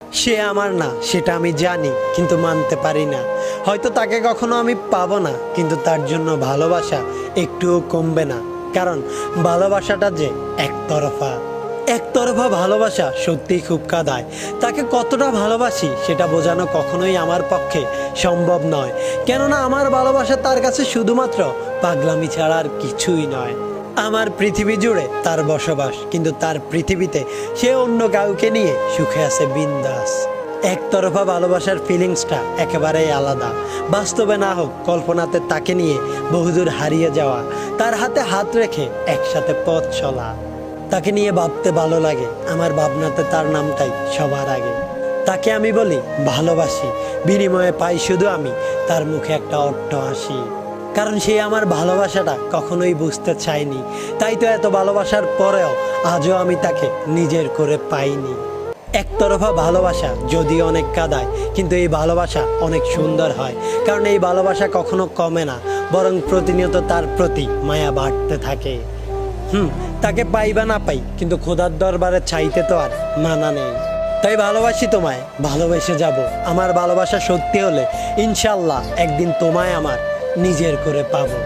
সে আমার না সেটা আমি জানি, কিন্তু মানতে পারি না। হয়তো তাকে কখনো আমি পাবো না, কিন্তু তার জন্য ভালোবাসা একটুও কমবে না। কারণ ভালোবাসাটা যে একতরফা। একতরফা ভালোবাসা সত্যিই খুব কাঁদায়। তাকে কতটা ভালোবাসি সেটা বোঝানো কখনোই আমার পক্ষে সম্ভব নয়। কেননা আমার ভালোবাসা তার কাছে শুধুমাত্র পাগলামি ছাড়া আর কিছুই নয়। আমার পৃথিবী জুড়ে তার বসবাস, কিন্তু তার পৃথিবীতে সে অন্য কাউকে নিয়ে সুখে আছে বিন্দাস। একতরফা ভালোবাসার ফিলিংসটা একেবারেই আলাদা। বাস্তবে না হোক, কল্পনাতে তাকে নিয়ে বহুদূর হারিয়ে যাওয়া, তার হাতে হাত রেখে একসাথে পথ চলা। তাকে নিয়ে ভাবতে ভালো লাগে, আমার ভাবনাতে তার নামটাই সবার আগে। তাকে আমি বলি ভালোবাসি, বিনিময়ে পাই শুধু আমি তার মুখে একটা অট্ট হাসি। কারণ সে আমার ভালোবাসাটা কখনোই বুঝতে চায়নি, তাই তো এত ভালোবাসার পরেও আজও আমি তাকে নিজের করে পাইনি। একতরফা ভালোবাসা যদিও অনেক কাঁদায়, কিন্তু এই ভালোবাসা অনেক সুন্দর হয়। কারণ এই ভালোবাসা কখনো কমে না, বরং প্রতিনিয়ত তার প্রতি মায়া বাড়তে থাকে। তাকে পাই বা না পাই, কিন্তু খোদার দরবারে চাইতে তো আর মানা নেই। তাই ভালোবাসি তোমায়, ভালোবেসে যাব। আমার ভালোবাসা সত্যি হলে ইনশাল্লাহ একদিন তোমায় আমার নিজের করে পাবো।